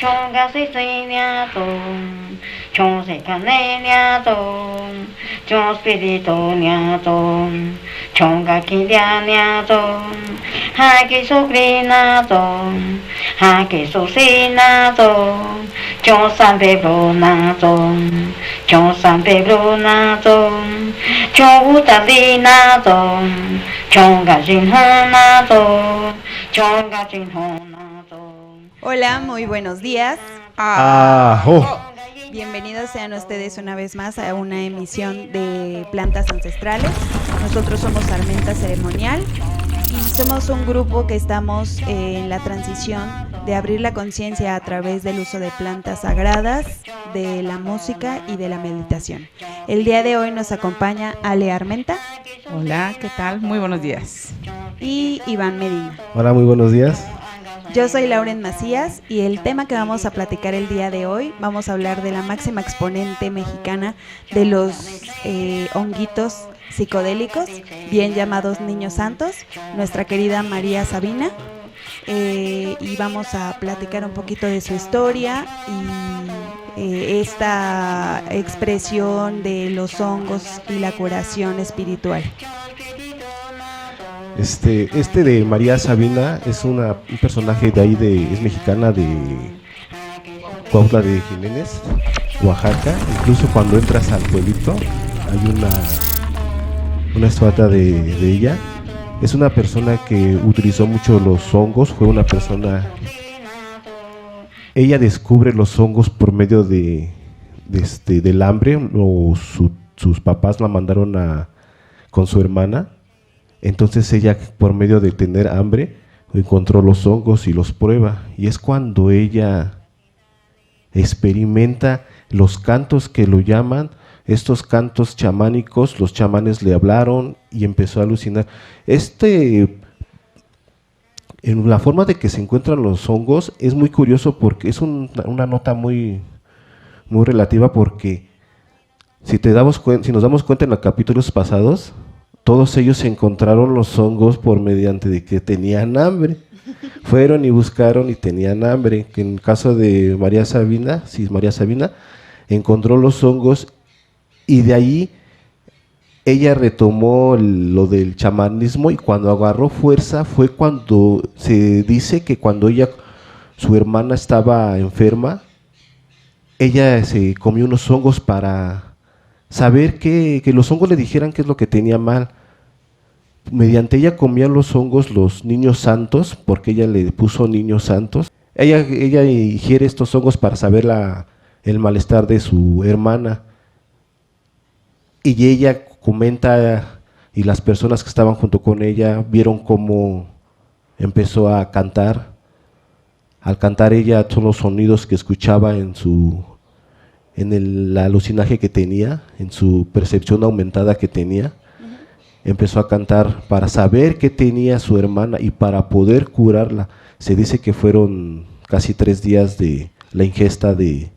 chonga si si nia tong, chong si kane nia tong, chong spirito nia tong, chonga ki dia nia tong, ha ki su kri na tong, ha ki su si na tong, chong san pe bro na tong, chong san pe bro na tong, chong u ta li na tong, chonga jin hon na tong, chonga jin hon na tong. Hola, muy buenos días. Ajo. Bienvenidos sean ustedes una vez más a una emisión de Plantas Ancestrales. Nosotros somos Armenta Ceremonial y somos un grupo que estamos en la transición de abrir la conciencia a través del uso de plantas sagradas, de la música y de la meditación. El día de hoy nos acompaña Ale Armenta. Hola, ¿qué tal? Muy buenos días. Y Iván Medina. Hola, muy buenos días. Yo soy Lauren Macías y el tema que vamos a platicar el día de hoy, vamos a hablar de la máxima exponente mexicana de los honguitos psicodélicos, bien llamados niños santos, nuestra querida María Sabina, y vamos a platicar un poquito de su historia y esta expresión de los hongos y la curación espiritual. Este de María Sabina es un personaje de ahí, es mexicana, de Cuautla de Jiménez, Oaxaca. Incluso cuando entras al pueblito hay una estatua de ella. Es una persona que utilizó mucho los hongos, fue una persona... Ella descubre los hongos por medio del hambre. Sus papás la mandaron con su hermana. Entonces ella, por medio de tener hambre, encontró los hongos y los prueba. Y es cuando ella experimenta los cantos que lo llaman, estos cantos chamánicos. Los chamanes le hablaron y empezó a alucinar. En la forma de que se encuentran los hongos es muy curioso porque es una nota muy, muy relativa, porque si nos damos cuenta en los capítulos pasados, todos ellos encontraron los hongos por mediante de que tenían hambre. Fueron y buscaron y tenían hambre. Que en el caso de María Sabina, encontró los hongos y de ahí ella retomó lo del chamanismo, y cuando agarró fuerza fue cuando se dice que cuando su hermana estaba enferma, ella se comió unos hongos para saber que los hongos le dijeran qué es lo que tenía mal. Mediante ella comían los hongos los niños santos, porque ella le puso niños santos. Ella ingiere estos hongos para saber el malestar de su hermana. Y ella comenta, y las personas que estaban junto con ella vieron cómo empezó a cantar. Al cantar ella, todos los sonidos que escuchaba en el alucinaje que tenía, en su percepción aumentada que tenía, empezó a cantar para saber qué tenía su hermana y para poder curarla. Se dice que fueron casi 3 días de la ingesta de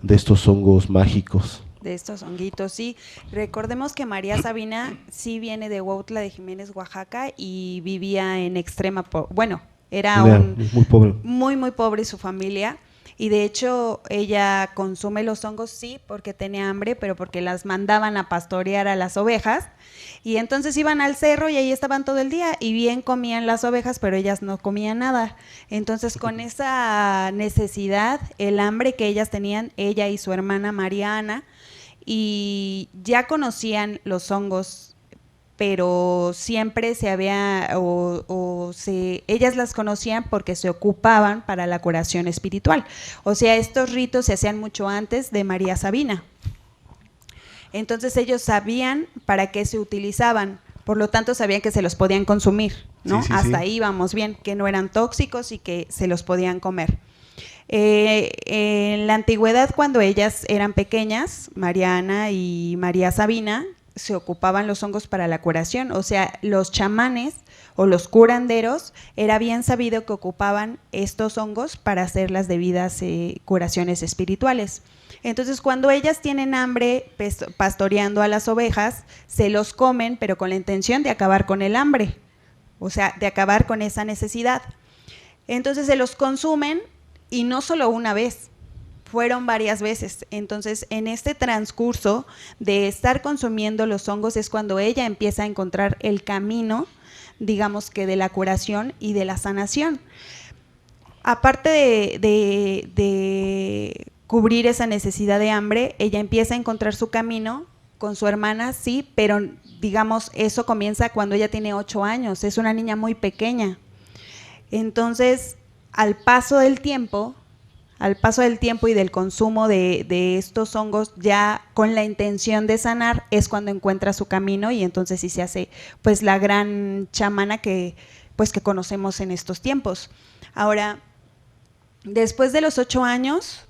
estos hongos mágicos. De estos honguitos, sí. Recordemos que María Sabina sí viene de Cuautla de Jiménez, Oaxaca, y vivía en extrema era muy pobre. Muy pobre su familia. Y de hecho ella consume los hongos, sí, porque tenía hambre, pero porque las mandaban a pastorear a las ovejas. Y entonces iban al cerro y ahí estaban todo el día y bien comían las ovejas, pero ellas no comían nada. Entonces con esa necesidad, el hambre que ellas tenían, ella y su hermana Mariana, y ya conocían los hongos, pero siempre ellas las conocían porque se ocupaban para la curación espiritual. O sea, estos ritos se hacían mucho antes de María Sabina. Entonces ellos sabían para qué se utilizaban, por lo tanto sabían que se los podían consumir, ¿no? Sí. Hasta ahí vamos bien, que no eran tóxicos y que se los podían comer. En la antigüedad, cuando ellas eran pequeñas, Mariana y María Sabina, se ocupaban los hongos para la curación. O sea, los chamanes o los curanderos, era bien sabido que ocupaban estos hongos para hacer las debidas curaciones espirituales. Entonces, cuando ellas tienen hambre pastoreando a las ovejas, se los comen, pero con la intención de acabar con el hambre, o sea, de acabar con esa necesidad. Entonces se los consumen y no solo una vez, fueron varias veces. Entonces, en este transcurso de estar consumiendo los hongos es cuando ella empieza a encontrar el camino, digamos que de la curación y de la sanación. Aparte de cubrir esa necesidad de hambre, ella empieza a encontrar su camino con su hermana, sí, pero digamos, eso comienza cuando ella tiene 8 años, es una niña muy pequeña. Entonces, al paso del tiempo y del consumo de estos hongos, ya con la intención de sanar, es cuando encuentra su camino y entonces sí se hace pues la gran chamana que conocemos en estos tiempos. Ahora, después de los 8 años,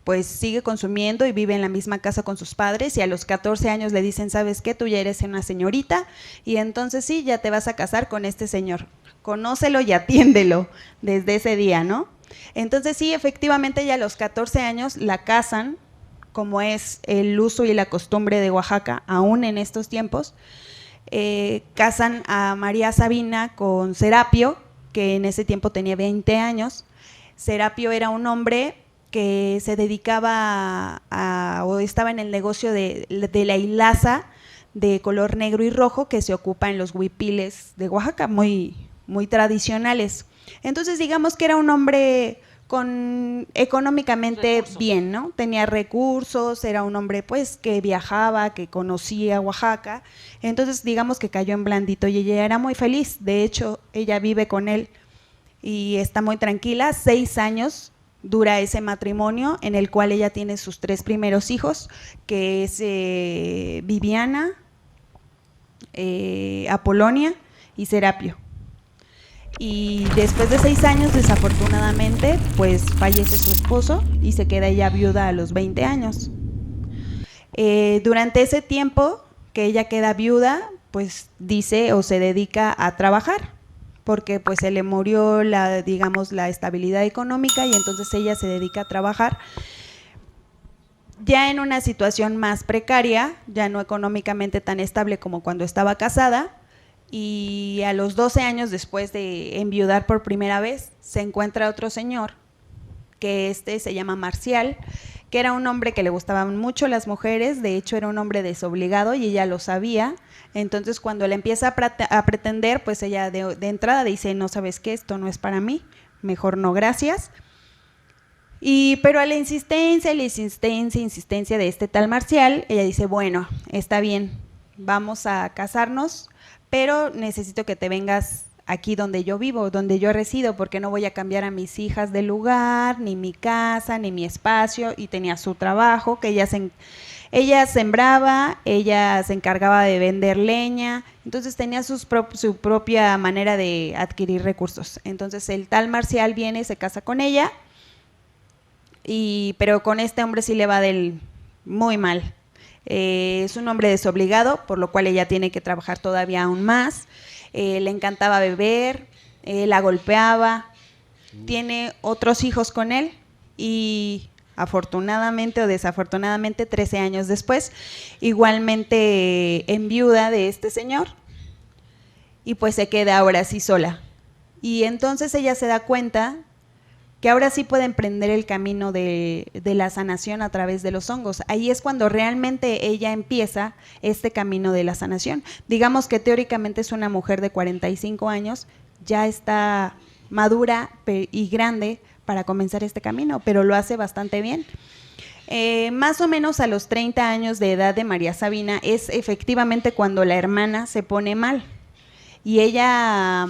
pues sigue consumiendo y vive en la misma casa con sus padres, y a los 14 años le dicen, ¿sabes qué? Tú ya eres una señorita y entonces sí, ya te vas a casar con este señor. Conócelo y atiéndelo desde ese día, ¿no? Entonces sí, efectivamente ya a los 14 años la casan, como es el uso y la costumbre de Oaxaca, aún en estos tiempos. Casan a María Sabina con Serapio, que en ese tiempo tenía 20 años. Serapio era un hombre que se dedicaba o estaba en el negocio de la hilaza de color negro y rojo que se ocupa en los huipiles de Oaxaca, muy, muy tradicionales. Entonces, digamos que era un hombre económicamente bien, ¿no? Tenía recursos, era un hombre pues que viajaba, que conocía Oaxaca. Entonces, digamos que cayó en blandito y ella era muy feliz. De hecho, ella vive con él y está muy tranquila. 6 años dura ese matrimonio en el cual ella tiene sus 3 primeros hijos, que es Viviana, Apolonia y Serapio. Y después de 6 años, desafortunadamente, pues fallece su esposo y se queda ella viuda a los 20 años. Durante ese tiempo que ella queda viuda, pues dice o se dedica a trabajar, porque pues se le murió la estabilidad económica y entonces ella se dedica a trabajar ya en una situación más precaria, ya no económicamente tan estable como cuando estaba casada. Y a los 12 años después de enviudar por primera vez, se encuentra otro señor, que se llama Marcial, que era un hombre que le gustaban mucho las mujeres. De hecho era un hombre desobligado y ella lo sabía. Entonces cuando le empieza a pretender, pues ella de entrada dice, no, ¿sabes qué? Esto no es para mí, mejor no, gracias. Pero a la insistencia de este tal Marcial, ella dice, bueno, está bien, vamos a casarnos, pero necesito que te vengas aquí donde yo vivo, donde yo resido, porque no voy a cambiar a mis hijas de lugar, ni mi casa, ni mi espacio. Y tenía su trabajo, que ella sembraba, ella se encargaba de vender leña, entonces tenía su propia manera de adquirir recursos. Entonces el tal Marcial viene, se casa con ella, pero con este hombre sí le va muy mal. Es un hombre desobligado, por lo cual ella tiene que trabajar todavía aún más. Le encantaba beber, la golpeaba, tiene otros hijos con él y afortunadamente o desafortunadamente 13 años después igualmente enviuda de este señor y pues se queda ahora sí sola. Y entonces ella se da cuenta que ahora sí puede emprender el camino de la sanación a través de los hongos. Ahí es cuando realmente ella empieza este camino de la sanación. Digamos que teóricamente es una mujer de 45 años, ya está madura y grande para comenzar este camino, pero lo hace bastante bien. Más o menos a los 30 años de edad de María Sabina es efectivamente cuando la hermana se pone mal y ella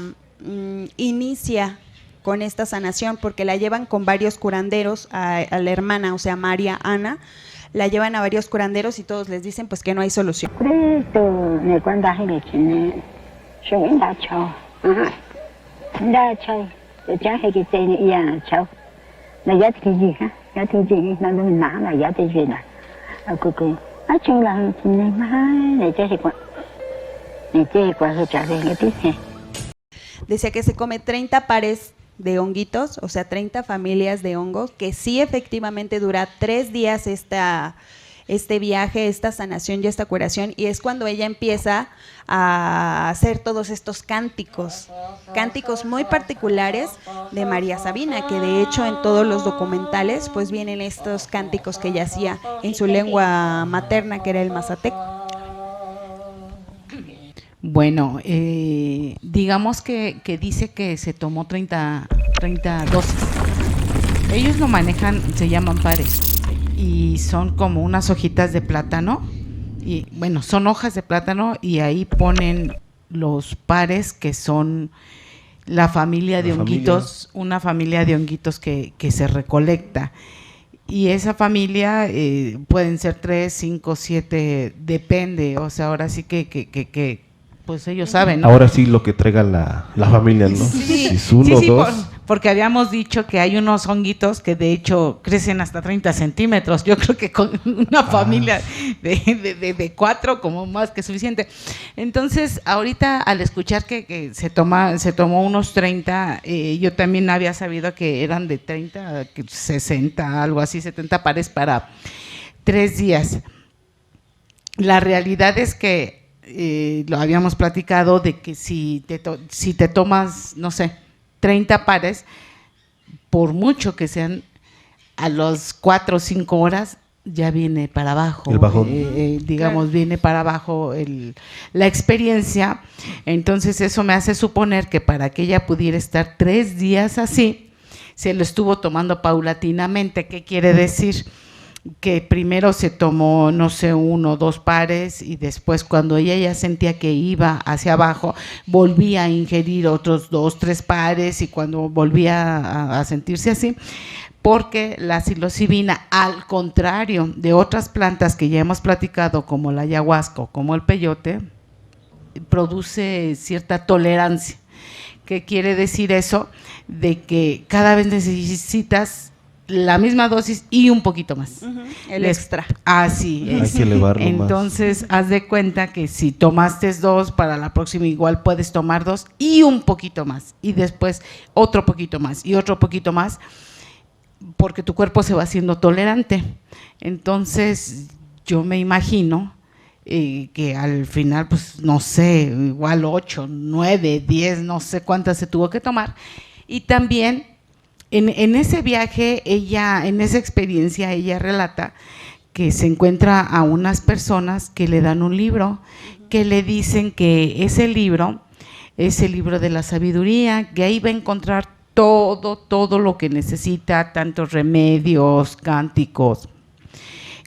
inicia con esta sanación, porque la llevan con varios curanderos a la hermana, o sea, María Ana, la llevan a varios curanderos y todos les dicen pues que no hay solución. Decía que se come 30 pares de honguitos, o sea, 30 familias de hongos, que sí efectivamente dura 3 días este viaje, esta sanación y esta curación, y es cuando ella empieza a hacer todos estos cánticos muy particulares de María Sabina, que de hecho en todos los documentales pues vienen estos cánticos que ella hacía en su lengua materna, que era el mazateco. Bueno, digamos que dice que se tomó 30 dosis. Ellos lo manejan, se llaman pares, y son como unas hojitas de plátano, y bueno, son hojas de plátano, y ahí ponen los pares, que son la familia de honguitos, una familia de honguitos que se recolecta. Y esa familia pueden ser 3, 5, 7, depende, o sea, ahora sí que pues ellos saben, ¿no? Ahora sí lo que traiga la familia, ¿no? Sí, Si es uno o dos. porque habíamos dicho que hay unos honguitos que de hecho crecen hasta 30 centímetros. Yo creo que con una familia de 4 como más que suficiente. Entonces, ahorita al escuchar que se tomó unos 30, yo también había sabido que eran de 30, 60, algo así, 70 pares para 3 días. La realidad es que lo habíamos platicado de que si te tomas, no sé, 30 pares, por mucho que sean, a los 4 o 5 horas ya viene para abajo. El bajón. Digamos, viene para abajo la experiencia. Entonces eso me hace suponer que para que ella pudiera estar 3 días así, se lo estuvo tomando paulatinamente. ¿Qué quiere decir? Que primero se tomó, no sé, 1 o 2 pares, y después cuando ella ya sentía que iba hacia abajo, volvía a ingerir otros 2, 3 pares, y cuando volvía a sentirse así, porque la psilocibina, al contrario de otras plantas que ya hemos platicado, como la ayahuasca o como el peyote, produce cierta tolerancia. ¿Qué quiere decir eso? De que cada vez necesitas la misma dosis y un poquito más. El extra. Así es. Hay que elevarlo más. Entonces, haz de cuenta que si tomaste 2, para la próxima igual puedes tomar 2 y un poquito más. Y después otro poquito más y otro poquito más, porque tu cuerpo se va haciendo tolerante. Entonces, yo me imagino que al final, pues no sé, igual 8, 9, 10, no sé cuántas se tuvo que tomar. Y también en ese viaje, en esa experiencia, ella relata que se encuentra a unas personas que le dan un libro, que le dicen que ese libro es el libro de la sabiduría, que ahí va a encontrar todo lo que necesita, tantos remedios, cánticos,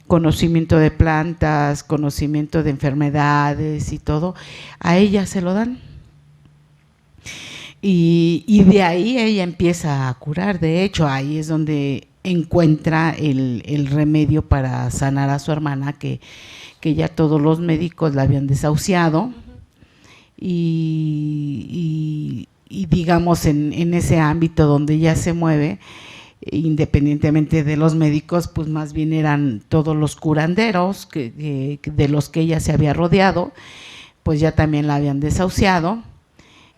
conocimiento de plantas, conocimiento de enfermedades y todo. A ella se lo dan. Y de ahí ella empieza a curar. De hecho, ahí es donde encuentra el remedio para sanar a su hermana, que ya todos los médicos la habían desahuciado. Y digamos, en ese ámbito donde ella se mueve, independientemente de los médicos, pues más bien eran todos los curanderos de los que ella se había rodeado, pues ya también la habían desahuciado.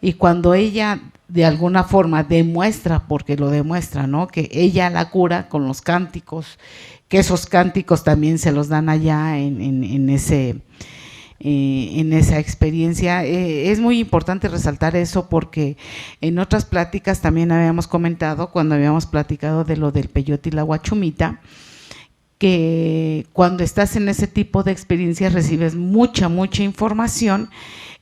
Y cuando ella de alguna forma demuestra, porque lo demuestra, ¿no?, que ella la cura con los cánticos, que esos cánticos también se los dan allá en esa experiencia. Es muy importante resaltar eso, porque en otras pláticas también habíamos comentado, cuando habíamos platicado de lo del peyote y la guachumita, que cuando estás en ese tipo de experiencias recibes mucha información,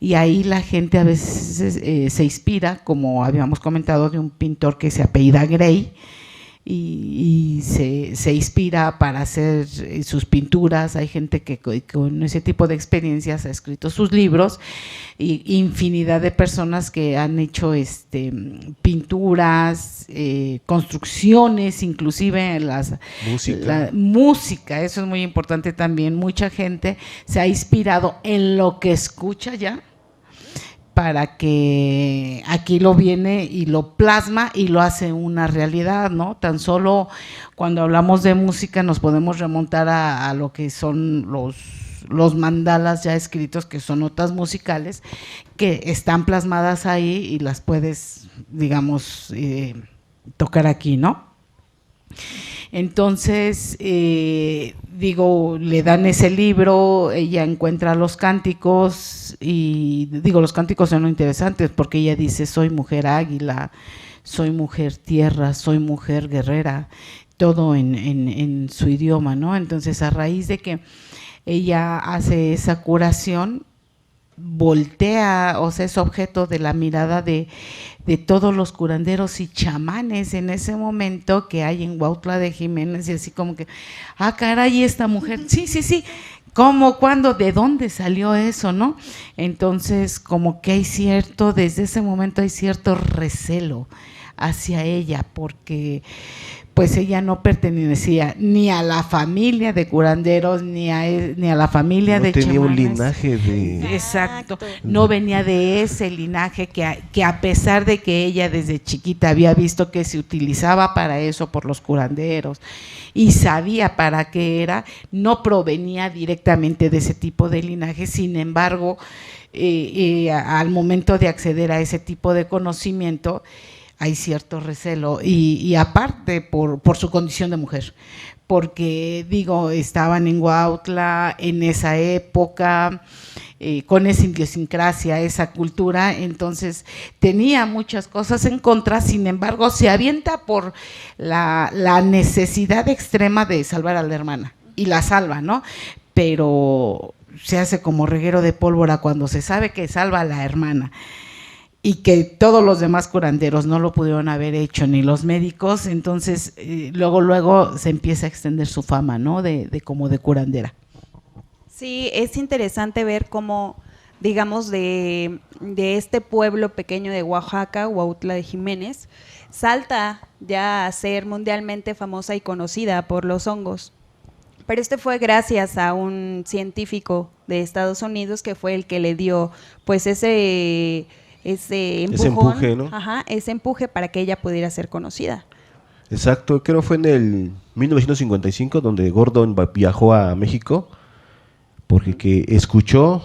y ahí la gente a veces se inspira, como habíamos comentado, de un pintor que se apellida Gray, y se inspira para hacer sus pinturas. Hay gente que con ese tipo de experiencias ha escrito sus libros, y infinidad de personas que han hecho pinturas, construcciones, inclusive la música, eso es muy importante también. Mucha gente se ha inspirado en lo que escucha ya, para que aquí lo viene y lo plasma y lo hace una realidad, ¿no? Tan solo cuando hablamos de música nos podemos remontar a lo que son los mandalas ya escritos, que son notas musicales que están plasmadas ahí y las puedes, digamos, tocar aquí, ¿no? Entonces, digo, le dan ese libro, ella encuentra los cánticos y digo, los cánticos son interesantes porque ella dice, soy mujer águila, soy mujer tierra, soy mujer guerrera, todo en su idioma, ¿no? Entonces, a raíz de que ella hace esa curación, voltea, o sea, es objeto de la mirada de todos los curanderos y chamanes en ese momento que hay en Huautla de Jiménez, y así como que, ah, caray, esta mujer, sí, ¿cómo, cuándo, de dónde salió eso, no? Entonces, como que hay cierto, desde ese momento hay cierto recelo hacia ella, porque pues ella no pertenecía ni a la familia de curanderos, ni a la familia de chamanes. No tenía un linaje de... Exacto, no venía de ese linaje que a pesar de que ella desde chiquita había visto que se utilizaba para eso por los curanderos y sabía para qué era, no provenía directamente de ese tipo de linaje. Sin embargo, al momento de acceder a ese tipo de conocimiento, hay cierto recelo y aparte por su condición de mujer, porque digo, estaban en Huautla en esa época, con esa idiosincrasia, esa cultura, entonces tenía muchas cosas en contra, sin embargo se avienta por la necesidad extrema de salvar a la hermana y la salva, ¿no? Pero se hace como reguero de pólvora cuando se sabe que salva a la hermana y que todos los demás curanderos no lo pudieron haber hecho, ni los médicos, entonces luego se empieza a extender su fama, ¿no? De como de curandera. Sí, es interesante ver cómo, digamos, de este pueblo pequeño de Oaxaca, Huautla de Jiménez, salta ya a ser mundialmente famosa y conocida por los hongos. Pero fue gracias a un científico de Estados Unidos que fue el que le dio pues ese empujón, empuje, ¿no? Ajá, ese empuje para que ella pudiera ser conocida. Exacto, creo fue en el 1955 donde Gordon viajó a México porque que escuchó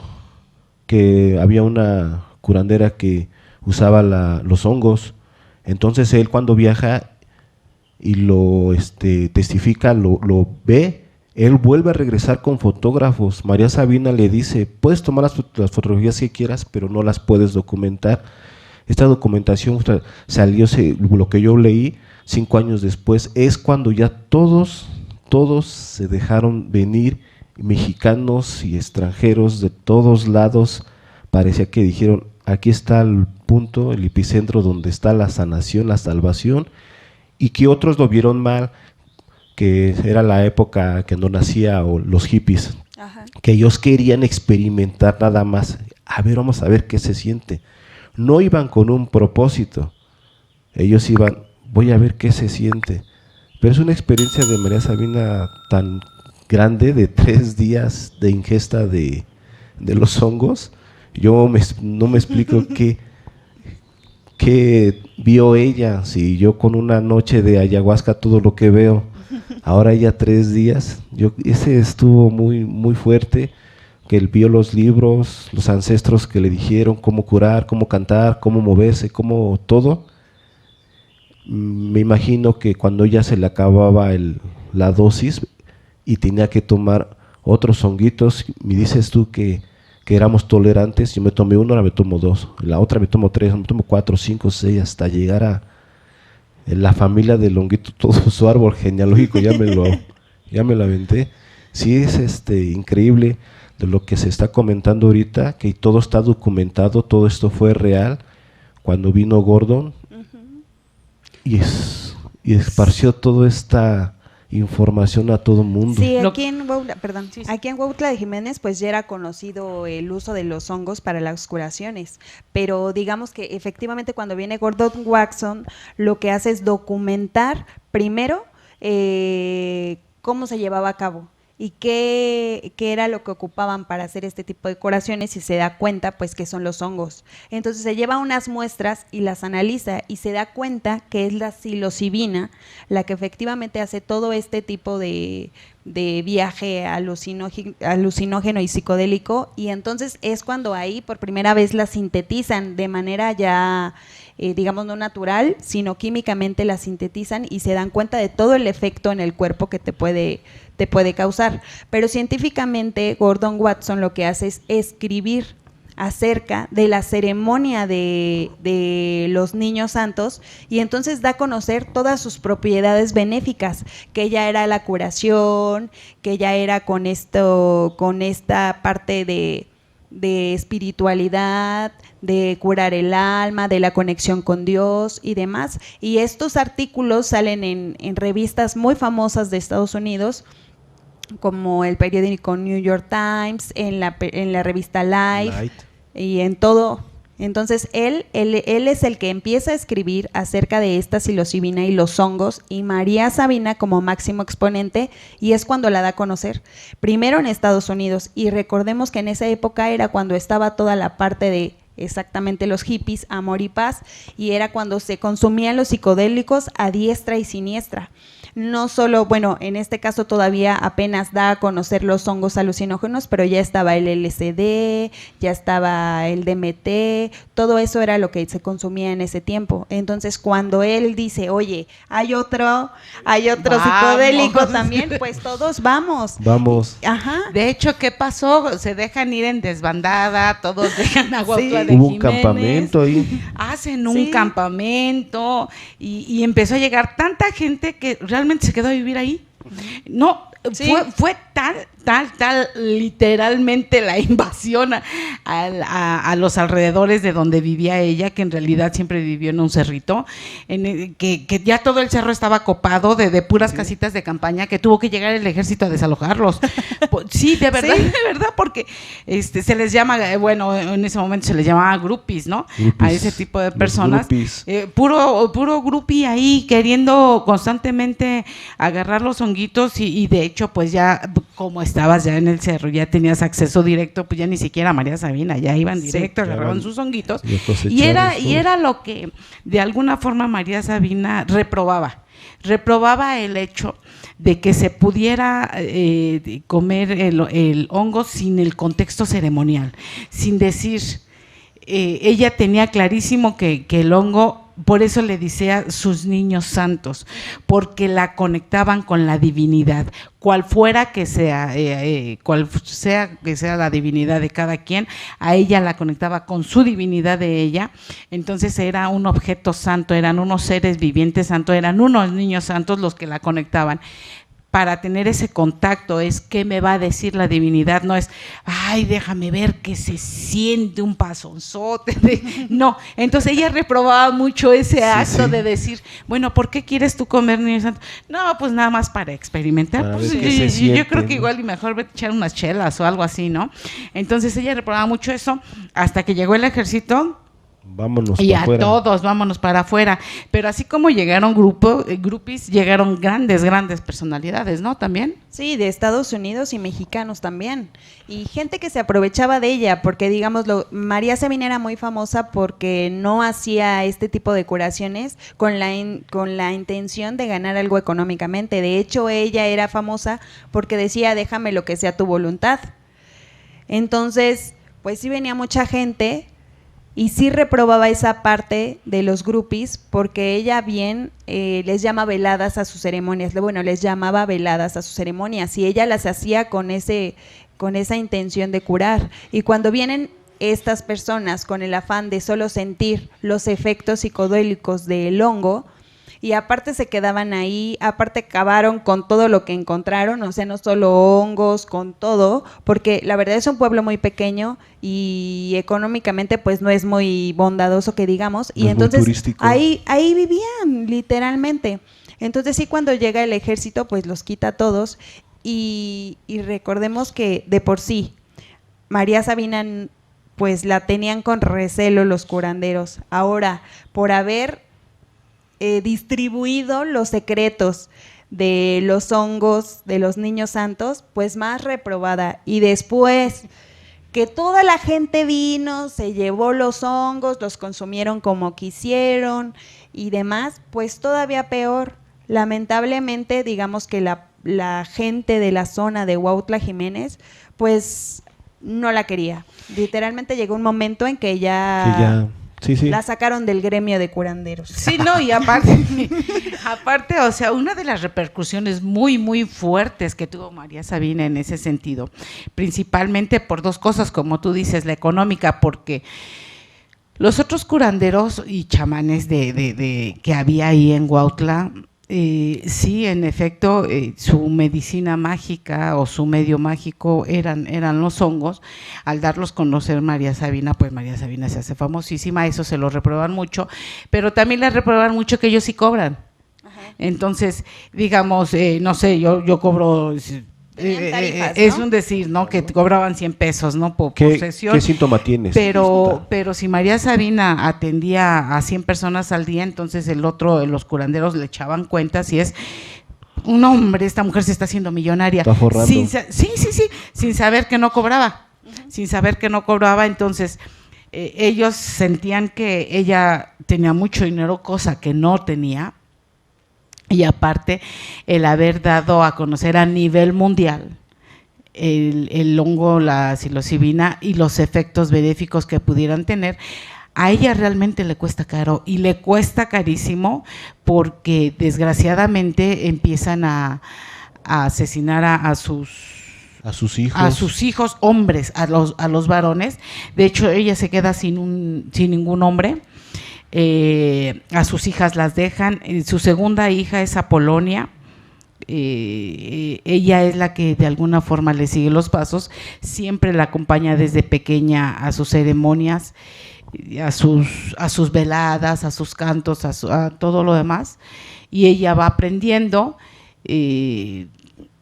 que había una curandera que usaba los hongos. Entonces él cuando viaja y lo testifica, lo ve, él vuelve a regresar con fotógrafos. María Sabina le dice, puedes tomar las fotografías que quieras, pero no las puedes documentar. Esta documentación salió, lo que yo leí 5 años después, es cuando ya todos se dejaron venir, mexicanos y extranjeros de todos lados. Parecía que dijeron, aquí está el punto, el epicentro donde está la sanación, la salvación, y que otros lo vieron mal, que era la época que no nacía los hippies. Ajá. Que ellos querían experimentar nada más, vamos a ver qué se siente. No iban con un propósito, ellos iban, voy a ver qué se siente. Pero es una experiencia de María Sabina tan grande, de 3 días de ingesta de los hongos. Yo no me explico qué vio ella, si yo con una noche de ayahuasca todo lo que veo, ahora ya 3 días, ese estuvo muy, muy fuerte, que él vio los libros, los ancestros que le dijeron cómo curar, cómo cantar, cómo moverse, cómo todo. Me imagino que cuando ya se le acababa la dosis y tenía que tomar otros honguitos, me dices tú que éramos tolerantes, yo me tomé 1, ahora me tomo 2, la otra me tomo 3, me tomo 4, 5, 6, hasta llegar a la familia del honguito, todo su árbol genealógico, ya me lo aventé. Sí, es increíble de lo que se está comentando ahorita, que todo está documentado, todo esto fue real, cuando vino Gordon, y esparció toda esta información a todo mundo. Sí, aquí en Huautla de Jiménez pues ya era conocido el uso de los hongos para las curaciones, pero digamos que efectivamente cuando viene Gordon Watson lo que hace es documentar primero cómo se llevaba a cabo y qué era lo que ocupaban para hacer este tipo de curaciones, y se da cuenta pues que son los hongos. Entonces se lleva unas muestras y las analiza y se da cuenta que es la psilocibina la que efectivamente hace todo este tipo de viaje alucinógeno y psicodélico, y entonces es cuando ahí por primera vez la sintetizan de manera ya digamos, no natural, sino químicamente la sintetizan y se dan cuenta de todo el efecto en el cuerpo que te puede causar. Pero científicamente Gordon Watson lo que hace es escribir acerca de la ceremonia de los niños santos, y entonces da a conocer todas sus propiedades benéficas, que ya era la curación, que ya era con esta parte de espiritualidad, de curar el alma, de la conexión con Dios y demás. Y estos artículos salen en revistas muy famosas de Estados Unidos, como el periódico New York Times, en la revista Life y en todo. Entonces él es el que empieza a escribir acerca de esta psilocibina y los hongos, y María Sabina como máximo exponente, y es cuando la da a conocer, primero en Estados Unidos, y recordemos que en esa época era cuando estaba toda la parte de exactamente los hippies, amor y paz, y era cuando se consumían los psicodélicos a diestra y siniestra. No solo, bueno, en este caso todavía apenas da a conocer los hongos alucinógenos, pero ya estaba el LSD, ya estaba el DMT, todo eso era lo que se consumía en ese tiempo. Entonces, cuando él dice, oye, hay otro psicodélico también, pues todos vamos. Vamos. Ajá. De hecho, ¿qué pasó? Se dejan ir en desbandada, todos dejan a Cuautla de Hubo un Jiménez, campamento ahí. hacen un campamento y empezó a llegar tanta gente que realmente se quedó a vivir ahí. No, fue tal literalmente la invasión a los alrededores de donde vivía ella, que en realidad siempre vivió en un cerrito, que ya todo el cerro estaba copado de puras casitas de campaña, que tuvo que llegar el ejército a desalojarlos. Sí, de verdad, porque se les llama, bueno, en ese momento se les llamaba groupies, ¿no? A ese tipo de personas. Puro groupie ahí, queriendo constantemente agarrar los honguitos y de hecho, pues ya como estabas ya en el cerro, ya tenías acceso directo, pues ya ni siquiera a María Sabina, ya iban directo, agarraban sus honguitos, y era lo que de alguna forma María Sabina reprobaba el hecho de que se pudiera comer el hongo sin el contexto ceremonial, sin decir, ella tenía clarísimo que el hongo, por eso le decía sus niños santos, porque la conectaban con la divinidad, cual sea que sea la divinidad de cada quien, a ella la conectaba con su divinidad de ella. Entonces era un objeto santo, eran unos seres vivientes santos, eran unos niños santos los que la conectaban. Para tener ese contacto es qué me va a decir la divinidad, no es, ay, déjame ver que se siente un pasonzote. No, entonces ella reprobaba mucho ese acto de decir, bueno, ¿por qué quieres tú comer niño santo? No, pues nada más para experimentar. Pues, yo creo que igual y mejor vete a echar unas chelas o algo así, ¿no? Entonces ella reprobaba mucho eso hasta que llegó el ejército. Vámonos y para a afuera. todos, vámonos para afuera. Pero así como llegaron groupies, llegaron grandes personalidades, ¿no? También. Sí, de Estados Unidos y mexicanos también. Y gente que se aprovechaba de ella, porque digámoslo, María Sabina era muy famosa porque no hacía este tipo de curaciones con la intención de ganar algo económicamente. De hecho, ella era famosa porque decía, déjame lo que sea tu voluntad. Entonces, pues sí venía mucha gente. Y sí reprobaba esa parte de los groupies porque ella bien les llama veladas a sus ceremonias. Bueno, les llamaba veladas a sus ceremonias y ella las hacía con esa intención de curar. Y cuando vienen estas personas con el afán de solo sentir los efectos psicodélicos del hongo, y aparte se quedaban ahí, aparte cavaron con todo lo que encontraron, o sea, no solo hongos, con todo, porque la verdad es un pueblo muy pequeño y económicamente pues no es muy bondadoso que digamos, y entonces ahí vivían literalmente. Entonces sí, cuando llega el ejército pues los quita a todos y recordemos que de por sí María Sabina pues la tenían con recelo los curanderos. Ahora, por haber distribuido los secretos de los hongos de los niños santos, pues más reprobada. Y después que toda la gente vino, se llevó los hongos, los consumieron como quisieron y demás, pues todavía peor. Lamentablemente, digamos que la gente de la zona de Cuautla Jiménez, pues no la quería. Literalmente llegó un momento en que ya Sí, sí. La sacaron del gremio de curanderos. Sí, no, y aparte, o sea, una de las repercusiones muy, muy fuertes que tuvo María Sabina en ese sentido, principalmente por dos cosas, como tú dices, la económica, porque los otros curanderos y chamanes que había ahí en Huautla, sí, en efecto, su medicina mágica o su medio mágico eran los hongos. Al darlos a conocer María Sabina, pues María Sabina se hace famosísima, eso se lo reprueban mucho, pero también le reprueban mucho que ellos sí cobran. Ajá. Entonces, digamos, no sé, yo cobro... Tenían tarifas, es ¿no? un decir, ¿no? Que cobraban 100 pesos, ¿no? Por ¿Qué sesión. síntoma tienes? Pero si María Sabina atendía a 100 personas al día, entonces los curanderos le echaban cuentas y es un hombre, esta mujer se está haciendo millonaria. Está forrando. Sin saber que no cobraba. Sin saber que no cobraba, entonces ellos sentían que ella tenía mucho dinero, cosa que no tenía. Y aparte, el haber dado a conocer a nivel mundial el hongo, la psilocibina y los efectos benéficos que pudieran tener, a ella realmente le cuesta caro y le cuesta carísimo porque desgraciadamente empiezan a asesinar a sus hijos hombres, a los varones. De hecho, ella se queda sin ningún hombre. A sus hijas las dejan. Su segunda hija es Apolonia. Ella es la que de alguna forma le sigue los pasos, siempre la acompaña desde pequeña a sus ceremonias, a sus veladas, a sus cantos, a todo lo demás, y ella va aprendiendo.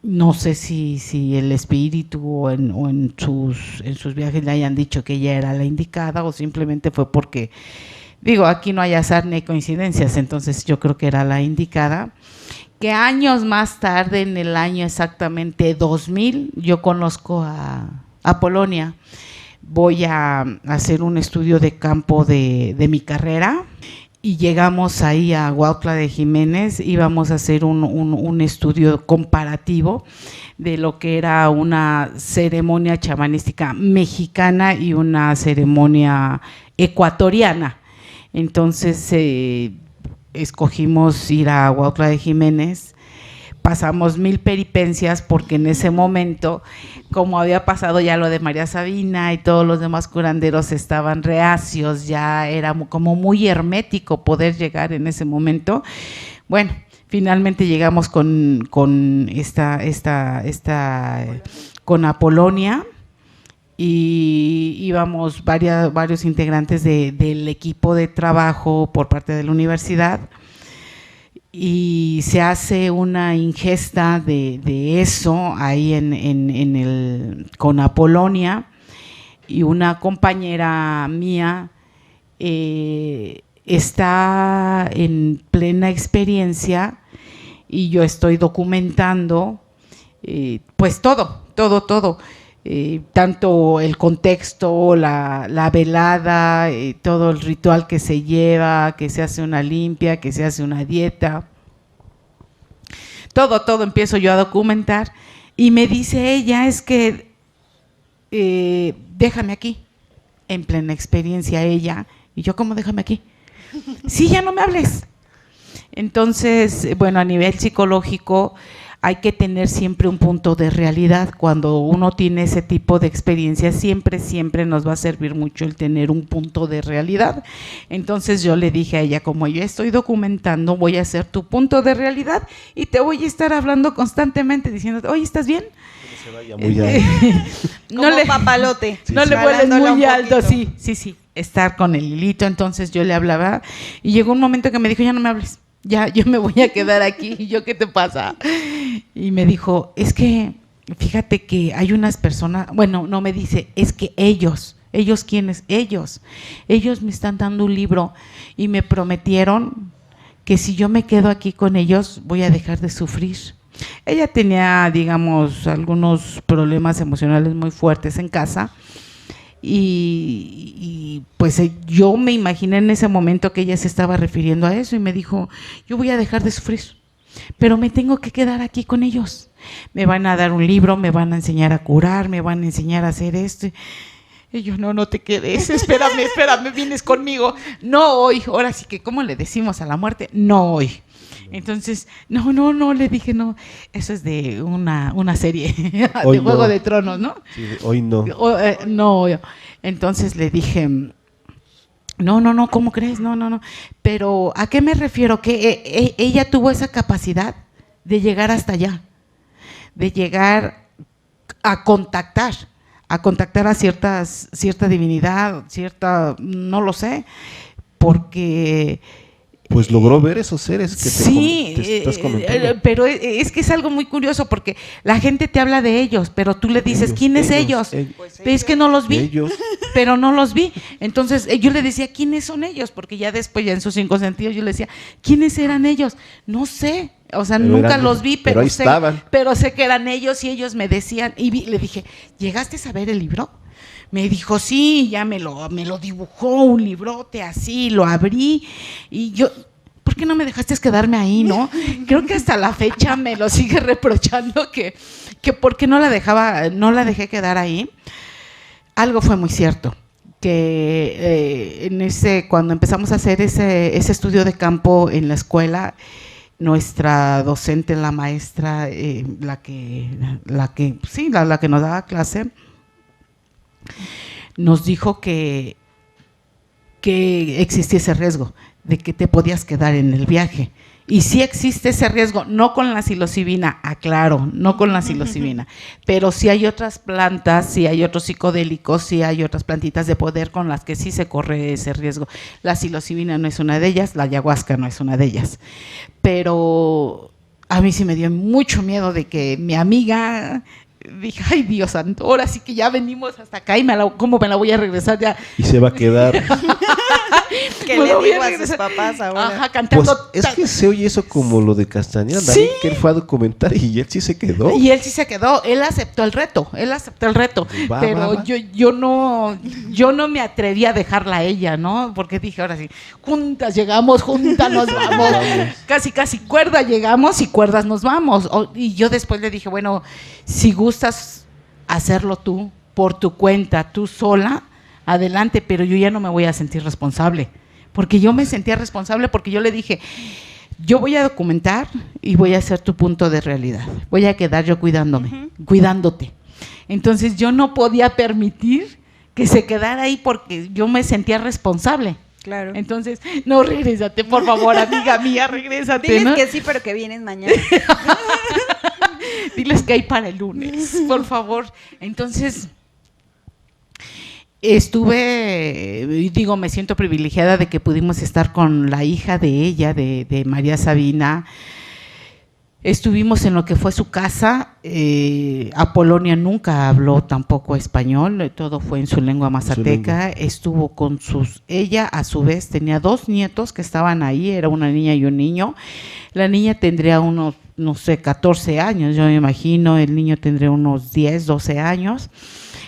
No sé si el espíritu o en sus viajes le hayan dicho que ella era la indicada o simplemente fue porque, digo, aquí no hay azar ni coincidencias, entonces yo creo que era la indicada. Que años más tarde, en el año exactamente 2000, yo conozco a Polonia. Voy a hacer un estudio de campo de mi carrera y llegamos ahí a Huautla de Jiménez, íbamos a hacer un estudio comparativo de lo que era una ceremonia chamanística mexicana y una ceremonia ecuatoriana. Entonces escogimos ir a Huautla de Jiménez, pasamos 1000 peripencias porque en ese momento, como había pasado ya lo de María Sabina y todos los demás curanderos estaban reacios, ya era como muy hermético poder llegar en ese momento. Bueno, finalmente llegamos con con Apolonia y íbamos varios integrantes del equipo de trabajo por parte de la universidad y se hace una ingesta de eso ahí con Apolonia, y una compañera mía está en plena experiencia y yo estoy documentando pues todo. Tanto el contexto, la velada, todo el ritual que se lleva, que se hace una limpia, que se hace una dieta, todo empiezo yo a documentar y me dice ella, es que déjame aquí, en plena experiencia ella, y yo, ¿cómo déjame aquí? Sí, ya no me hables. Entonces, bueno, a nivel psicológico hay que tener siempre un punto de realidad. Cuando uno tiene ese tipo de experiencia, siempre nos va a servir mucho el tener un punto de realidad. Entonces yo le dije a ella, como yo estoy documentando, voy a hacer tu punto de realidad y te voy a estar hablando constantemente diciendo, oye, ¿estás bien? No se vaya muy alto. Como papalote. No le vueles muy alto, sí, estar con el hilito. Entonces yo le hablaba y llegó un momento que me dijo, ya no me hables. Ya, yo me voy a quedar aquí. ¿Y yo qué te pasa? Y me dijo, es que fíjate que hay unas personas, bueno, no me dice, es que ellos ¿quiénes? Ellos me están dando un libro y me prometieron que si yo me quedo aquí con ellos voy a dejar de sufrir. Ella tenía, digamos, algunos problemas emocionales muy fuertes en casa. Y pues yo me imaginé en ese momento que ella se estaba refiriendo a eso y me dijo, yo voy a dejar de sufrir, pero me tengo que quedar aquí con ellos. Me van a dar un libro, me van a enseñar a curar, me van a enseñar a hacer esto. Y yo, no te quedes, espérame, vienes conmigo. No hoy, ahora sí que, ¿cómo le decimos a la muerte? No hoy. Entonces, no, le dije, no, eso es de una serie de Juego de Tronos, ¿no? Sí, hoy no. No. Entonces le dije, no, ¿cómo crees? No. Pero, ¿a qué me refiero? Que ella tuvo esa capacidad de llegar hasta allá, de llegar a contactar a cierta divinidad, no lo sé, porque... Pues logró ver esos seres que te estás comentando. Pero es que es algo muy curioso porque la gente te habla de ellos, pero tú le dices, ¿quiénes ellos? Pues es que no los vi, pero no los vi. Entonces yo le decía, ¿quiénes son ellos? Porque ya después, ya en sus 5 sentidos, yo le decía, ¿quiénes eran ellos? No sé, o sea, pero nunca los vi, pero sé que eran ellos y ellos me decían, y le dije, ¿llegaste a ver el libro? Me dijo, sí, ya me lo dibujó un librote así, lo abrí y yo, ¿por qué no me dejaste quedarme ahí, no? Creo que hasta la fecha me lo sigue reprochando que por qué no la dejé quedar ahí. Algo fue muy cierto, que cuando empezamos a hacer ese estudio de campo en la escuela, nuestra docente, la maestra, la que nos daba clase, nos dijo que existía ese riesgo de que te podías quedar en el viaje. Y sí existe ese riesgo, no con la psilocibina, aclaro, no con la psilocibina, pero sí hay otras plantas, sí hay otros psicodélicos, sí hay otras plantitas de poder con las que sí se corre ese riesgo. La psilocibina no es una de ellas, la ayahuasca no es una de ellas. Pero a mí sí me dio mucho miedo de que mi amiga... Dije, ay Dios santo, ahora sí que ya venimos hasta acá y ¿cómo me la voy a regresar ya? Y se va a quedar. ¿Qué le digo a sus papás ahora? Ajá, cantando. Pues es que se oye eso como lo de Castañeda, ¿Sí? que él fue a documentar y él sí se quedó. Él aceptó el reto, pero yo no me atreví a dejarla a ella, ¿no? Porque dije, ahora sí, juntas llegamos, juntas nos vamos. Casi cuerda llegamos y cuerdas nos vamos. Y yo después le dije, bueno, si gustas hacerlo tú, por tu cuenta, tú sola, adelante, pero yo ya no me voy a sentir responsable, porque yo me sentía responsable, porque yo le dije, yo voy a documentar y voy a ser tu punto de realidad, voy a quedar yo cuidándote. Entonces yo no podía permitir que se quedara ahí porque yo me sentía responsable. Claro. Entonces, no, regrésate, por favor, amiga mía, regrésate. Diles, ¿no? Que sí, pero que vienes mañana. Diles que hay para el lunes, por favor. Entonces, me siento privilegiada de que pudimos estar con la hija de ella, de María Sabina. Estuvimos en lo que fue su casa. Apolonia nunca habló tampoco español, todo fue en su lengua mazateca. Estuvo con ella a su vez tenía 2 nietos que estaban ahí, era una niña y un niño. La niña tendría unos, 14 años, yo me imagino, el niño tendría unos 10, 12 años,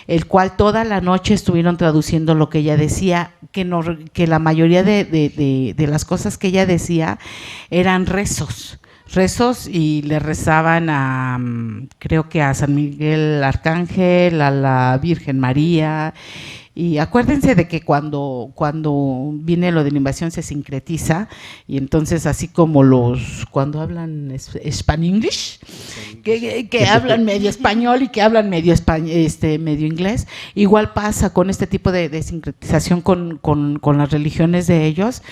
el cual toda la noche estuvieron traduciendo lo que ella decía, que la mayoría de las cosas que ella decía eran rezos, y le rezaban creo que a San Miguel Arcángel, a la Virgen María. Y acuérdense de que cuando viene lo de la invasión se sincretiza, y entonces así como cuando hablan Span-English, que hablan medio español y que hablan medio inglés, igual pasa con este tipo de sincretización con las religiones de ellos,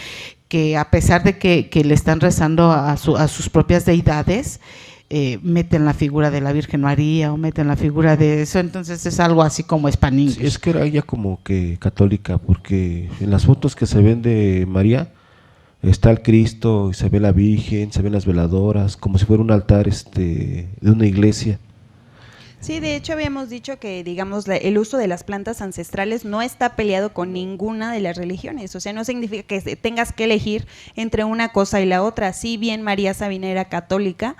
que a pesar de que le están rezando a sus propias deidades, meten la figura de la Virgen María o meten la figura de eso, entonces es algo así como español. Sí, es que era ella como que católica, porque en las fotos que se ven de María está el Cristo y se ve la Virgen, se ven las veladoras, como si fuera un altar de una iglesia. Sí, de hecho habíamos dicho que, digamos, el uso de las plantas ancestrales no está peleado con ninguna de las religiones, o sea, no significa que tengas que elegir entre una cosa y la otra. Si bien María Sabina era católica,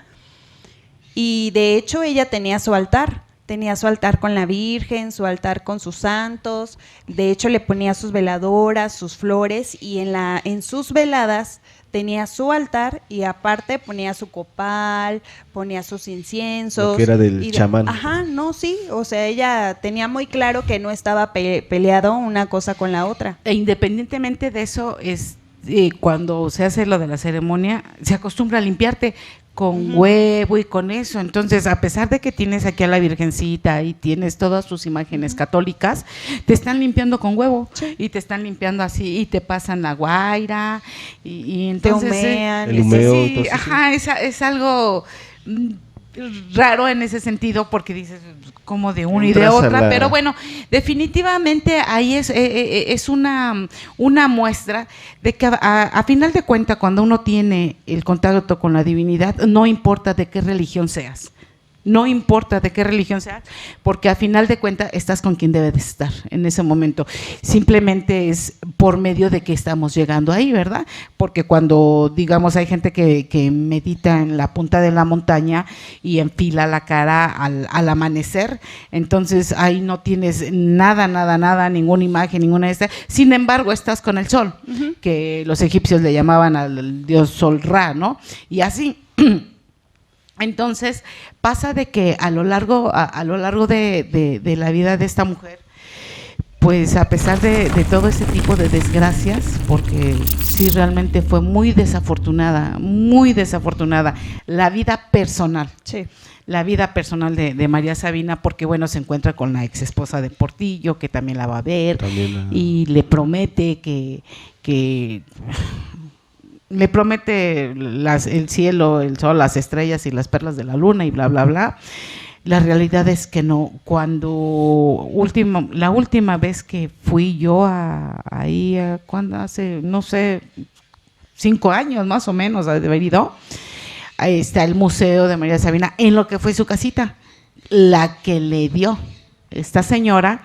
y de hecho ella tenía su altar tenía su altar con la Virgen, su altar con sus santos, de hecho le ponía sus veladoras, sus flores, y en sus veladas tenía su altar y aparte ponía su copal, ponía sus inciensos. Lo que era del y chamán. Ajá, no, sí, o sea, ella tenía muy claro que no estaba peleado una cosa con la otra. E independientemente de eso, cuando se hace lo de la ceremonia, se acostumbra a limpiarte con huevo y con eso. Entonces, a pesar de que tienes aquí a la Virgencita y tienes todas sus imágenes católicas, te están limpiando con huevo, y te están limpiando así, y te pasan la guaira, y entonces te humean. El humeo, sí, entonces, ajá, es algo raro en ese sentido, porque dices como de una y de Entras a otra, la- pero bueno, definitivamente ahí es una muestra de que a final de cuentas, cuando uno tiene el contacto con la divinidad, no importa de qué religión seas. No importa de qué religión seas, porque a final de cuentas estás con quien debes de estar en ese momento. Simplemente es por medio de que estamos llegando ahí, ¿verdad? Porque cuando, digamos, hay gente que medita en la punta de la montaña y enfila la cara al amanecer, entonces ahí no tienes nada, ninguna imagen, ninguna de estas. Sin embargo, estás con el sol, que los egipcios le llamaban al dios Sol Ra, ¿no? Y así. Entonces pasa de que a lo largo de la vida de esta mujer, pues a pesar de todo ese tipo de desgracias, porque sí realmente fue muy desafortunada, la vida personal. Sí. La vida personal de María Sabina, porque bueno, se encuentra con la ex esposa de Portillo, que también la va a ver, y le promete que le promete el cielo, el sol, las estrellas y las perlas de la luna y bla, bla, bla. La realidad es que no. La última vez que fui yo cuando hace, no sé, 5 años más o menos, de haber ido, ahí está el Museo de María Sabina, en lo que fue su casita, la que le dio esta señora,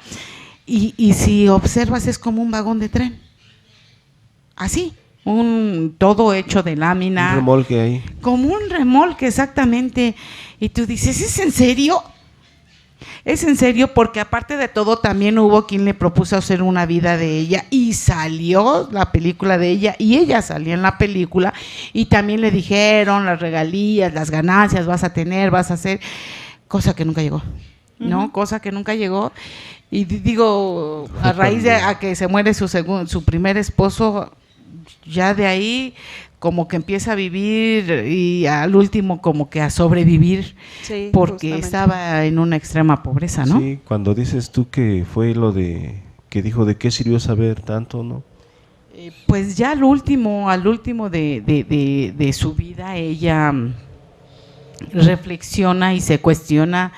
y si observas es como un vagón de tren, así. Todo hecho de lámina. Un remolque ahí. Como un remolque, exactamente. Y tú dices, ¿es en serio? Es en serio, porque aparte de todo también hubo quien le propuso hacer una vida de ella y salió la película de ella y ella salía en la película y también le dijeron las regalías, las ganancias vas a tener, vas a hacer, cosa que nunca llegó, ¿no? Cosa que nunca llegó. Y digo, a raíz de a que se muere su primer esposo, ya de ahí como que empieza a vivir y al último como que a sobrevivir, Sí, porque justamente. estaba en una extrema pobreza, ¿no? Sí, cuando dices tú que fue lo que dijo de qué sirvió saber tanto, ¿no? Pues ya al último de su vida, ella reflexiona y se cuestiona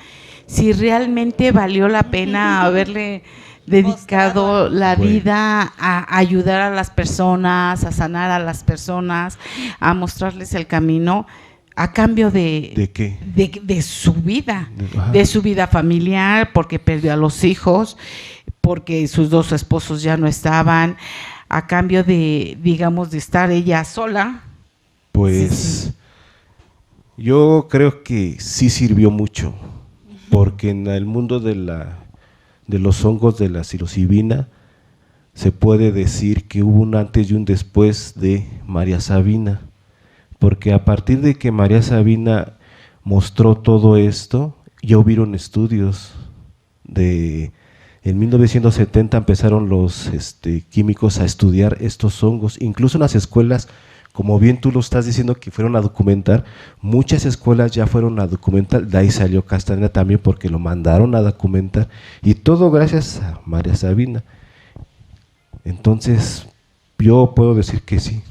si realmente valió la pena haberle dedicado la vida a ayudar a las personas, a sanar a las personas, a mostrarles el camino, a cambio ¿De qué? de su vida, Ajá. de su vida familiar, porque perdió a los hijos, porque sus 2 esposos ya no estaban, a cambio de, digamos, de estar ella sola. Pues yo creo que sí sirvió mucho, porque en el mundo de los hongos de la psilocibina se puede decir que hubo un antes y un después de María Sabina, porque a partir de que María Sabina mostró todo esto, ya hubieron estudios en 1970 empezaron los químicos a estudiar estos hongos, incluso en las escuelas, como bien tú lo estás diciendo, que fueron a documentar, muchas escuelas ya fueron a documentar, de ahí salió Castaneda también porque lo mandaron a documentar, y todo gracias a María Sabina. Entonces, yo puedo decir que sí.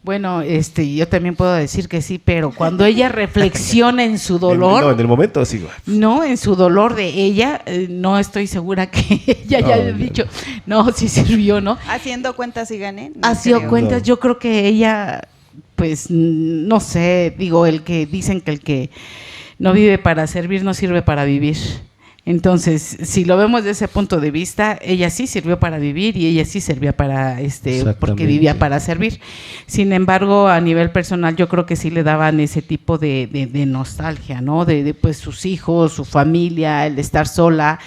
Bueno, yo también puedo decir que sí, pero cuando ella reflexiona en su dolor, No, en el momento sí. en su dolor de ella, no estoy segura que ella ya haya dicho, no, sí sirvió, ¿no? Haciendo cuentas y gané. No Haciendo creo. cuentas, No. yo creo que ella, pues, no sé, digo, dicen que el que no vive para servir no sirve para vivir. Entonces, si lo vemos desde ese punto de vista, ella sí sirvió para vivir y ella sí servía para, porque vivía para servir. Sin embargo, a nivel personal, yo creo que sí le daban ese tipo de nostalgia, ¿no? De pues sus hijos, su familia, el estar sola,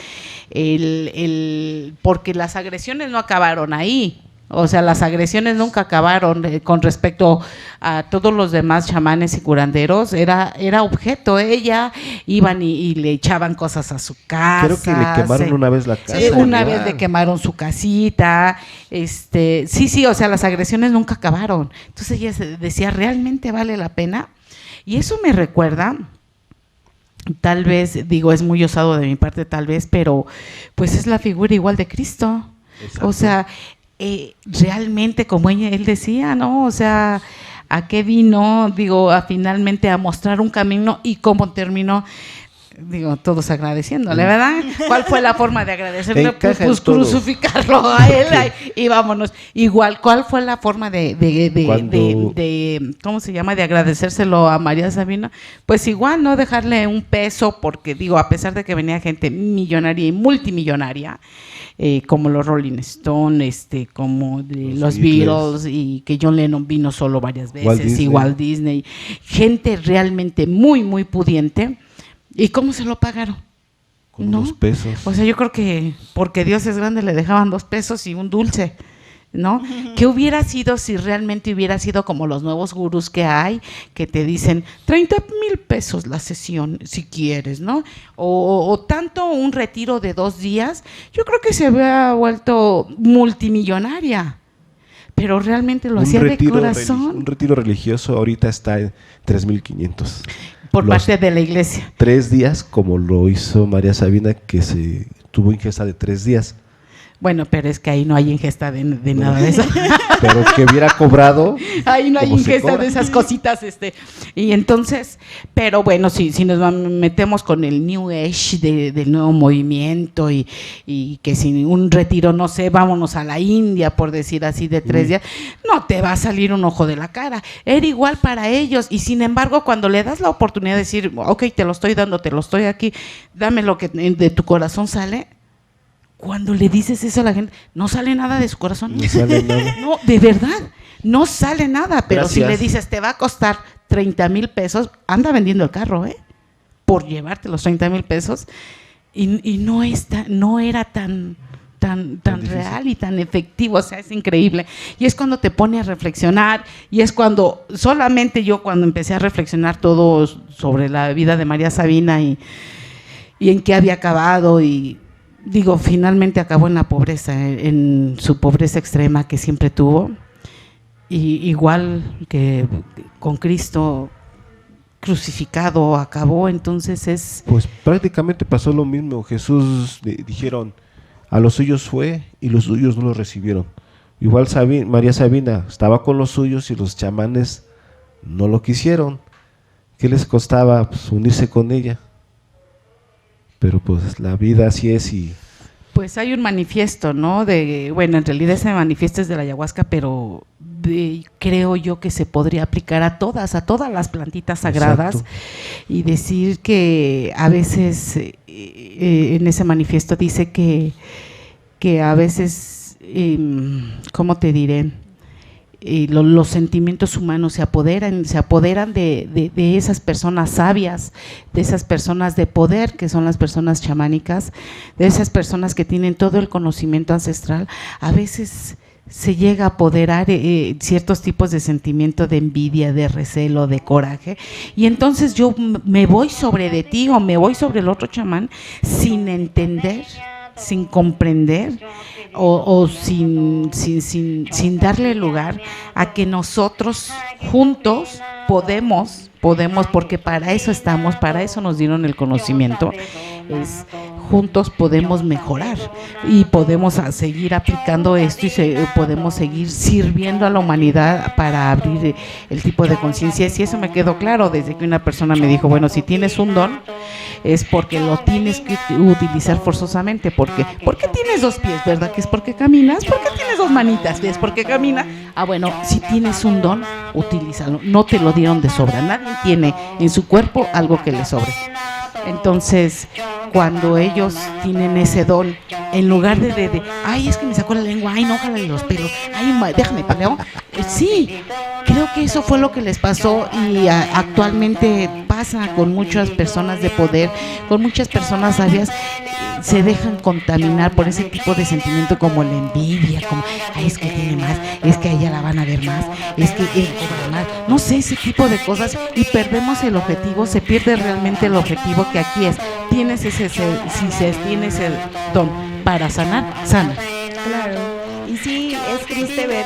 porque las agresiones no acabaron ahí. O sea, las agresiones nunca acabaron con respecto a todos los demás chamanes y curanderos. Era objeto. Ella iban y le echaban cosas a su casa. Creo que le quemaron una vez la casa. Sí, una vez le quemaron su casita. Sí, o sea, las agresiones nunca acabaron. Entonces ella decía, ¿realmente vale la pena? Y eso me recuerda, tal vez, digo, es muy osado de mi parte tal vez, pero pues es la figura igual de Cristo. Exacto. O sea, realmente, como él decía, ¿no? O sea, ¿a qué vino? Digo, finalmente a mostrar un camino, y cómo terminó, digo, todos agradeciéndole, ¿verdad? ¿Cuál fue la forma de agradecerle? Pues crucificarlo a él, y vámonos. Igual, ¿cuál fue la forma de ¿cómo se llama? De agradecérselo a María Sabina? Pues igual, no dejarle un peso, porque digo, a pesar de que venía gente millonaria y multimillonaria, como los Rolling Stones, como los Beatles, y que John Lennon vino solo varias veces, y Walt Disney, gente realmente muy, muy pudiente. ¿Y cómo se lo pagaron? Con 2 pesos. O sea, yo creo que porque Dios es grande le dejaban 2 pesos y un dulce, ¿no? ¿Qué hubiera sido si realmente hubiera sido como los nuevos gurús que hay, que te dicen 30,000 pesos la sesión, si quieres, ¿no? O tanto un retiro de 2 días? Yo creo que se había vuelto multimillonaria, pero realmente lo hacía de corazón. Un retiro religioso ahorita está en 3,500. Por parte de la iglesia. 3 días, como lo hizo María Sabina, que se tuvo ingesta de 3 días. Bueno, pero es que ahí no hay ingesta de nada de eso. Pero que hubiera cobrado. Ahí no hay ingesta de esas cositas. Y entonces, pero bueno, si nos metemos con el New Age del nuevo movimiento, y que sin un retiro, no sé, vámonos a la India, por decir así, de 3 días, no te va a salir un ojo de la cara. Era igual para ellos, y sin embargo, cuando le das la oportunidad de decir, ok, te lo estoy dando, te lo estoy aquí, dame lo que de tu corazón sale. Cuando le dices eso a la gente, no sale nada de su corazón. No sale nada. No, de verdad, no sale nada. Pero Gracias. Si le dices, te va a costar 30,000 pesos, anda vendiendo el carro, por llevarte los 30,000 pesos. Y no era tan real y tan efectivo. O sea, es increíble. Y es cuando te pone a reflexionar, y es cuando, solamente yo cuando empecé a reflexionar todo sobre la vida de María Sabina, y en qué había acabado, y digo, finalmente acabó en la pobreza, en su pobreza extrema que siempre tuvo, y igual que con Cristo crucificado acabó. Entonces pues prácticamente pasó lo mismo. Jesús dijeron, a los suyos fue y los suyos no lo recibieron. Igual María Sabina estaba con los suyos y los chamanes no lo quisieron. ¿Qué les costaba? Pues unirse con ella. Pero pues la vida así es. Y pues hay un manifiesto, ¿no? Bueno, en realidad ese manifiesto es de la ayahuasca, pero creo yo que se podría aplicar a todas las plantitas sagradas. Exacto. Y decir que a veces en ese manifiesto dice que a veces, ¿cómo te diré? Los sentimientos humanos se apoderan de esas personas sabias, de esas personas de poder, que son las personas chamánicas, de esas personas que tienen todo el conocimiento ancestral. A veces se llega a apoderar ciertos tipos de sentimiento de envidia, de recelo, de coraje, y entonces yo me voy sobre de ti o me voy sobre el otro chamán sin entender, sin comprender, o sin darle lugar a que nosotros juntos podemos, porque para eso estamos, para eso nos dieron el conocimiento, juntos podemos mejorar y podemos seguir aplicando esto, y podemos seguir sirviendo a la humanidad para abrir el tipo de conciencia. Y eso me quedó claro desde que una persona me dijo, bueno, si tienes un don es porque lo tienes que utilizar forzosamente. ¿Por qué? Porque tienes 2 pies, ¿verdad? Que es porque caminas. Porque tienes 2 manitas, ¿ves? Porque camina. Bueno, si tienes un don, utilízalo. No te lo dieron de sobra. Nadie tiene en su cuerpo algo que le sobre. Entonces, cuando ellos tienen ese don, en lugar de ay, es que me sacó la lengua, ay, no, jálale los pelos, ay, déjame paleo. Sí, creo que eso fue lo que les pasó y actualmente pasa con muchas personas de poder, con muchas personas sabias. Se dejan contaminar por ese tipo de sentimiento como la envidia, como, ay, es que tiene más, es que a ella la van a ver más, es que él cobra más, no sé, ese tipo de cosas, y perdemos el objetivo, se pierde realmente el objetivo que aquí es, tienes si tienes el don para sanar, sana. Claro, y sí, es triste ver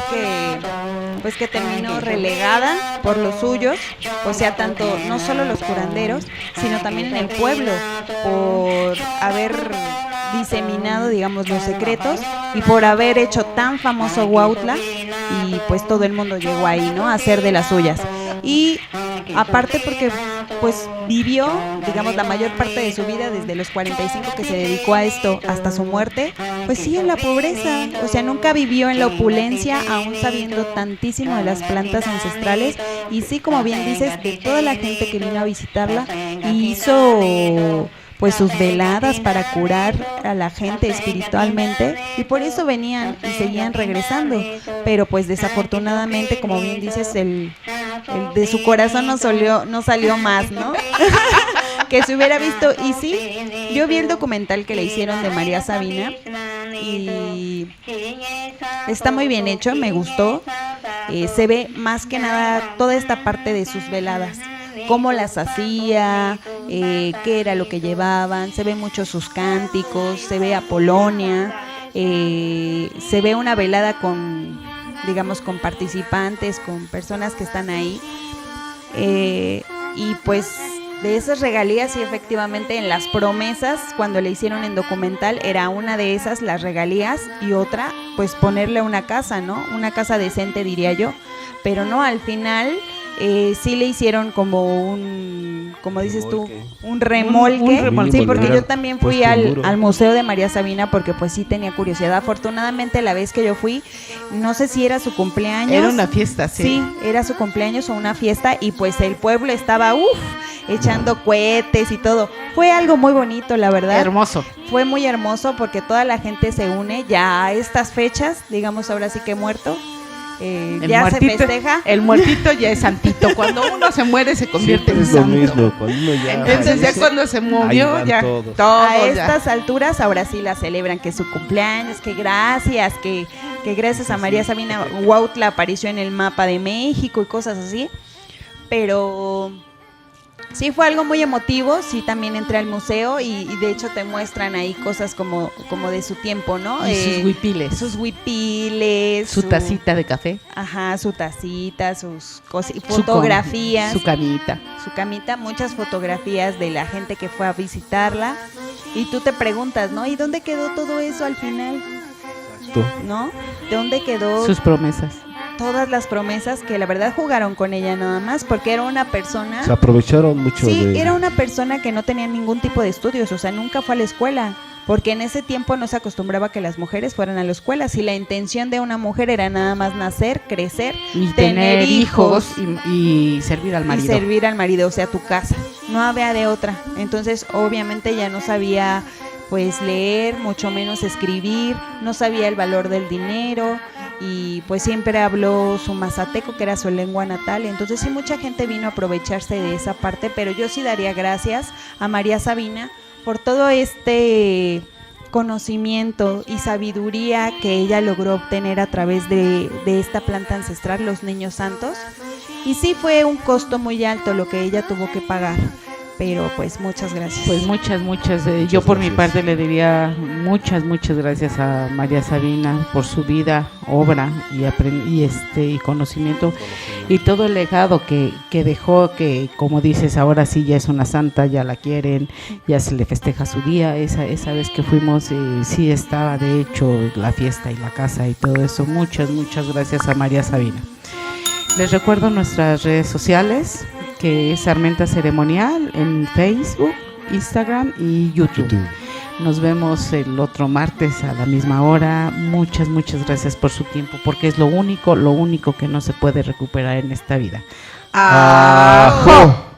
que terminó relegada por los suyos, o sea, tanto, no solo los curanderos, sino también en el pueblo, por haber diseminado, digamos, los secretos y por haber hecho tan famoso Huautla, y pues todo el mundo llegó ahí, ¿no?, a hacer de las suyas. Y aparte porque pues vivió, digamos, la mayor parte de su vida, desde los 45 que se dedicó a esto hasta su muerte, pues sí, en la pobreza, o sea, nunca vivió en la opulencia, aún sabiendo tantísimo de las plantas ancestrales. Y sí, como bien dices, de toda la gente que vino a visitarla, hizo pues sus veladas para curar a la gente espiritualmente, y por eso venían y seguían regresando. Pero pues desafortunadamente, como bien dices, el de su corazón no salió más, ¿no? Que se hubiera visto. Y sí, yo vi el documental que le hicieron de María Sabina y está muy bien hecho, me gustó. Se ve más que nada toda esta parte de sus veladas, cómo las hacía, qué era lo que llevaban, se ve mucho sus cánticos, se ve a Polonia, se ve una velada con, digamos, con participantes, con personas que están ahí, y pues de esas regalías, y efectivamente en las promesas, cuando le hicieron en documental, era una de esas las regalías, y otra, pues ponerle una casa, ¿no? Una casa decente, diría yo, pero no, al final sí le hicieron como como dices tú, un remolque. Sí, porque yo también fui al Museo de María Sabina, porque pues sí tenía curiosidad. Afortunadamente, la vez que yo fui, no sé si era su cumpleaños. Era una fiesta, sí. Sí, era su cumpleaños o una fiesta, y pues el pueblo estaba, echando cohetes y todo. Fue algo muy bonito, la verdad. Hermoso. Fue muy hermoso porque toda la gente se une ya a estas fechas, digamos, ahora sí que muerto. Ya se festeja. El muertito ya es santito. Cuando uno se muere se convierte en santo. Mismo, cuando uno ya entonces ya cuando se murió, ya todos a estas alturas ahora sí la celebran, que es su cumpleaños, que gracias, que gracias a María Sabina Huautla apareció en el mapa de México y cosas así. Pero sí fue algo muy emotivo. Sí, también entré al museo y de hecho te muestran ahí cosas como de su tiempo, ¿no? Y sus huipiles. Sus huipiles. Su tacita de café. Ajá, su tacita, sus fotografías. Su camita. Su camita, muchas fotografías de la gente que fue a visitarla. Y tú te preguntas, ¿no? ¿Y dónde quedó todo eso al final? ¿No? ¿De dónde quedó? Sus promesas. Todas las promesas, que la verdad jugaron con ella nada más, porque era una persona... Se aprovecharon mucho era una persona que no tenía ningún tipo de estudios, o sea, nunca fue a la escuela, porque en ese tiempo no se acostumbraba que las mujeres fueran a la escuela. Si la intención de una mujer era nada más nacer, crecer, y tener hijos y servir al marido. Y servir al marido, o sea, tu casa. No había de otra. Entonces, obviamente ella no sabía pues leer, mucho menos escribir, no sabía el valor del dinero, y pues siempre habló su mazateco, que era su lengua natal. Entonces sí, mucha gente vino a aprovecharse de esa parte, pero yo sí daría gracias a María Sabina por todo este conocimiento y sabiduría que ella logró obtener a través de esta planta ancestral, los niños santos. Y sí fue un costo muy alto lo que ella tuvo que pagar, pero pues muchas gracias. Pues muchas. Yo por mi parte le diría muchas gracias a María Sabina por su vida, obra y conocimiento y todo el legado que dejó, que como dices, ahora sí ya es una santa, ya la quieren, ya se le festeja su día. Esa vez que fuimos, sí estaba de hecho la fiesta y la casa y todo eso. Muchas gracias a María Sabina. Les recuerdo nuestras redes sociales, que es Armenta Ceremonial en Facebook, Instagram y YouTube. Nos vemos el otro martes a la misma hora. Muchas gracias por su tiempo, porque es lo único que no se puede recuperar en esta vida. ¡Ajo!